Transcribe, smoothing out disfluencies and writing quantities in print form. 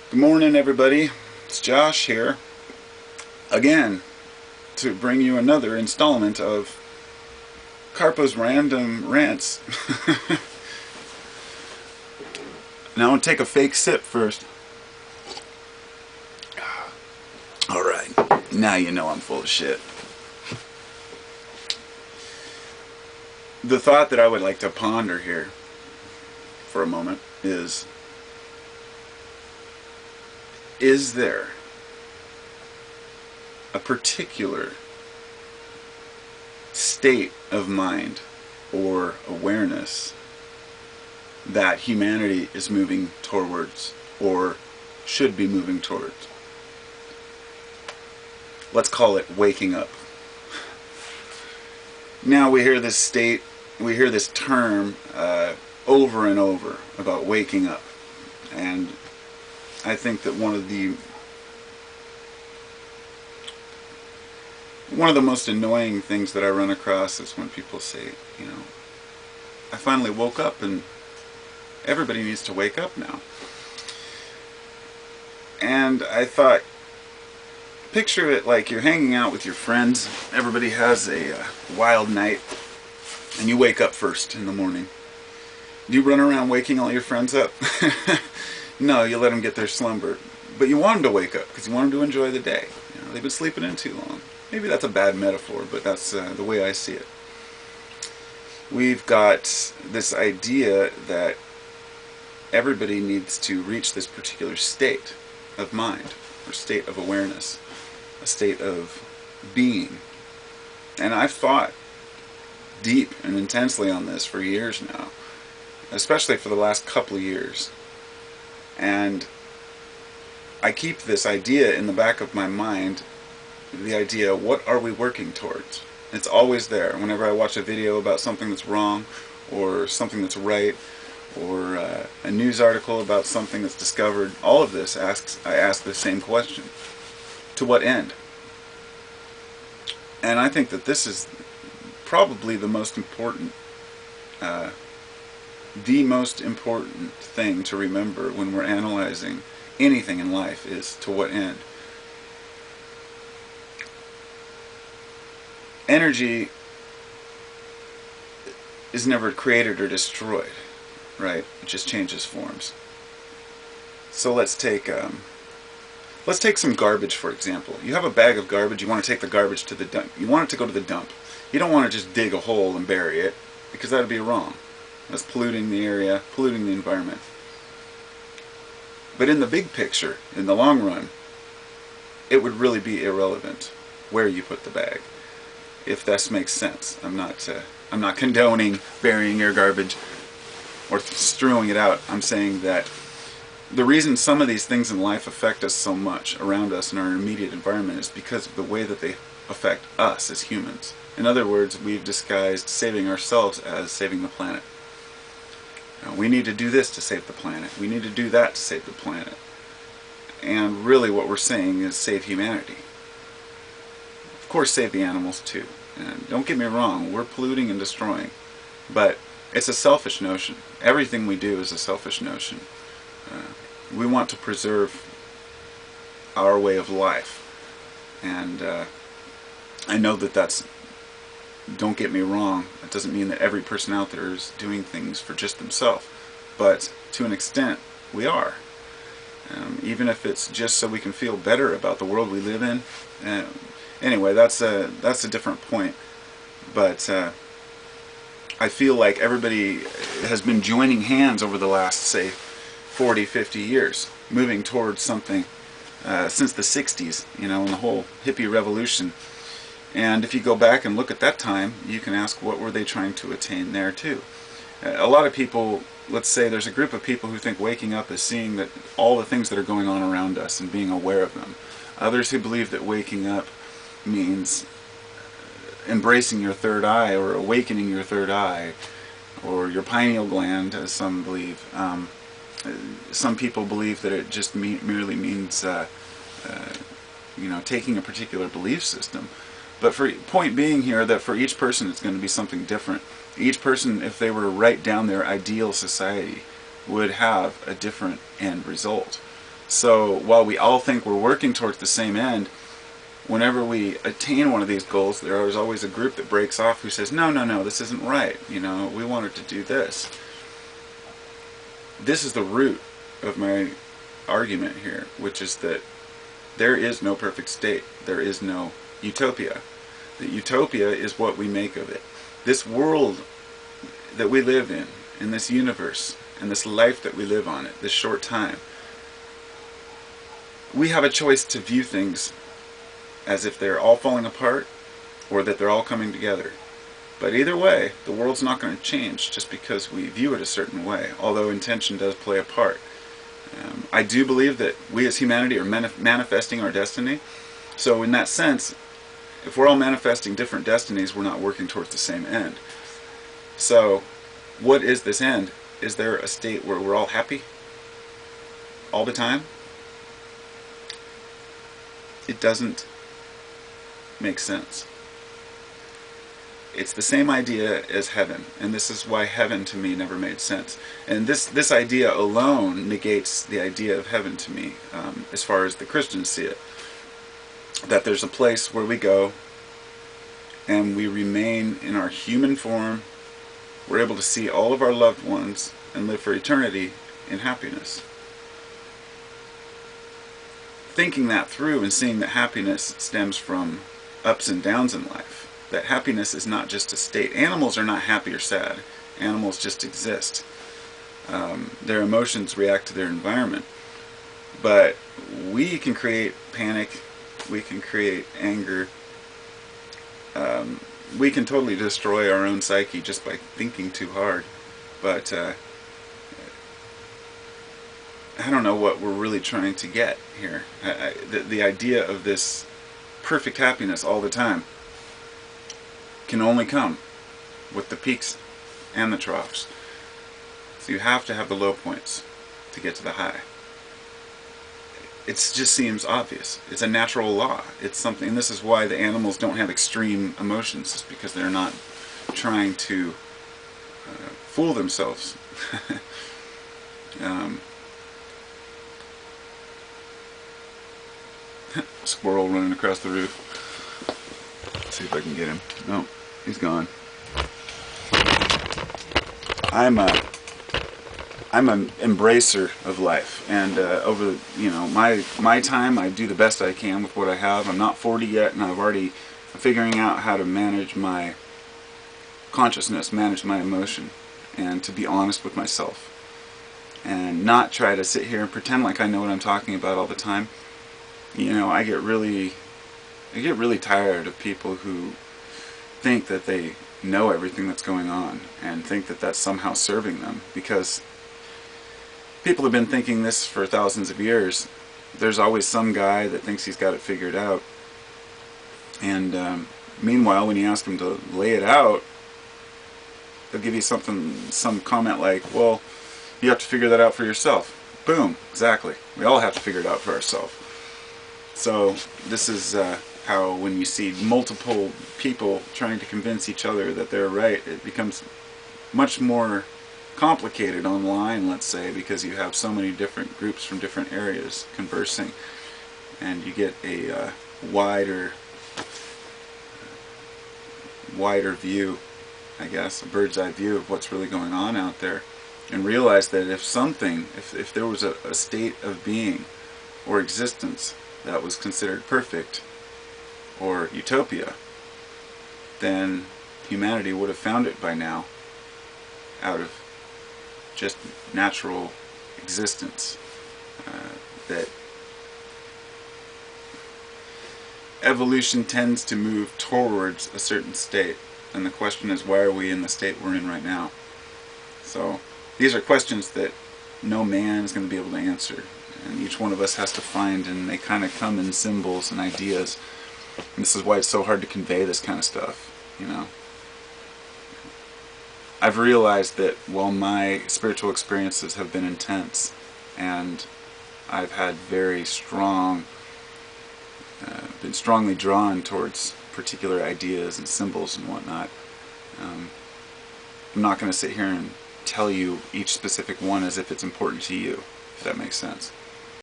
Good morning, everybody. It's Josh here again to bring you another installment of Carpo's random rants. Now I'll take a fake sip first. Alright, now you know I'm full of shit. The thought that I would like to ponder here for a moment is there a particular state of mind or awareness that humanity is moving towards or should be moving towards? Let's call it waking up. Now we hear this term over and over about waking up, and I think that one of the most annoying things that I run across is when people say, I finally woke up and everybody needs to wake up now. And I thought, picture it like you're hanging out with your friends. Everybody has a wild night, and you wake up first in the morning. Do you run around waking all your friends up? No, you let them get their slumber. But you want them to wake up because you want them to enjoy the day. They've been sleeping in too long. Maybe that's a bad metaphor, but that's the way I see it. We've got this idea that everybody needs to reach this particular state of mind, or state of awareness, a state of being. And I've thought deep and intensely on this for years now, especially for the last couple of years. And I keep this idea in the back of my mind, the idea, what are we working towards? It's always there. Whenever I watch a video about something that's wrong, or something that's right, or a news article about something that's discovered, all of this I ask the same question. To what end? And I think that this is probably the most important thing to remember when we're analyzing anything in life is to what end. Energy is never created or destroyed, right? It just changes forms. So let's take some garbage, for example. You have a bag of garbage, you want to take the garbage to the dump. You want it to go to the dump. You don't want to just dig a hole and bury it, because that would be wrong. That's polluting the area, polluting the environment. But in the big picture, in the long run, it would really be irrelevant where you put the bag, if this makes sense. I'm not condoning burying your garbage or strewing it out. I'm saying that the reason some of these things in life affect us so much around us in our immediate environment is because of the way that they affect us as humans. In other words, we've disguised saving ourselves as saving the planet. We need to do this to save the planet. We need to do that to save the planet. And really what we're saying is save humanity. Of course, save the animals too. And don't get me wrong, we're polluting and destroying. But it's a selfish notion. Everything we do is a selfish notion. We want to preserve our way of life. And I know that's, don't get me wrong, it doesn't mean that every person out there is doing things for just themselves. But to an extent, we are. Even if it's just so we can feel better about the world we live in. Anyway, that's a different point. But I feel like everybody has been joining hands over the last, say, 40, 50 years, moving towards something since the 60s, in the whole hippie revolution. And if you go back and look at that time, you can ask, what were they trying to attain there too? A lot of people, let's say there's a group of people who think waking up is seeing that all the things that are going on around us and being aware of them. Others who believe that waking up means embracing your third eye, or awakening your third eye, or your pineal gland, as some believe. Some people believe that it just merely means taking a particular belief system. But for point being here, that for each person it's going to be something different. Each person, if they were to write down their ideal society, would have a different end result. So while we all think we're working towards the same end, whenever we attain one of these goals, there is always a group that breaks off who says, no, no, no, this isn't right. You know, we wanted to do this. This is the root of my argument here, which is that there is no perfect state. There is no utopia. The utopia is what we make of it. This world that we live in this universe, and this life that we live on it, this short time, we have a choice to view things as if they're all falling apart or that they're all coming together. But either way, the world's not going to change just because we view it a certain way, although intention does play a part. I do believe that we as humanity are manifesting our destiny. So in that sense, if we're all manifesting different destinies, we're not working towards the same end. So what is this end? Is there a state where we're all happy all the time? It doesn't make sense. It's the same idea as heaven, and this is why heaven to me never made sense. And this idea alone negates the idea of heaven to me, as far as the Christians see it. That there's a place where we go and we remain in our human form. We're able to see all of our loved ones and live for eternity in happiness. Thinking that through and seeing that happiness stems from ups and downs in life. That happiness is not just a state. Animals are not happy or sad. Animals just exist. Their emotions react to their environment. But we can create panic. We can create anger. We can totally destroy our own psyche just by thinking too hard. But I don't know what we're really trying to get here. The idea of this perfect happiness all the time can only come with the peaks and the troughs. So you have to have the low points to get to the high. It just seems obvious. It's a natural law. It's something, and this is why the animals don't have extreme emotions, just because they're not trying to fool themselves. Squirrel running across the roof. Let's see if I can get him. No, he's gone. I'm an embracer of life, and over my time, I do the best I can with what I have. I'm not 40 yet, and I'm figuring out how to manage my consciousness, manage my emotion, and to be honest with myself, and not try to sit here and pretend like I know what I'm talking about all the time. You know, I get really tired of people who think that they know everything that's going on and think that that's somehow serving them, because people have been thinking this for thousands of years. There's always some guy that thinks he's got it figured out, and meanwhile, when you ask them to lay it out, they'll give you some comment like, well, you have to figure that out for yourself. Boom, exactly. We all have to figure it out for ourselves. So this is how when you see multiple people trying to convince each other that they're right, it becomes much more complicated online, let's say, because you have so many different groups from different areas conversing, and you get a wider view, I guess, a bird's eye view of what's really going on out there, and realize that if there was a state of being or existence that was considered perfect or utopia, then humanity would have found it by now out of just natural existence. That evolution tends to move towards a certain state, and the question is, why are we in the state we're in right now? So these are questions that no man is going to be able to answer, and each one of us has to find, and they kind of come in symbols and ideas. And this is why it's so hard to convey this kind of stuff, you know. I've realized that while my spiritual experiences have been intense, and I've had very strong, been strongly drawn towards particular ideas and symbols and whatnot, I'm not going to sit here and tell you each specific one as if it's important to you, if that makes sense.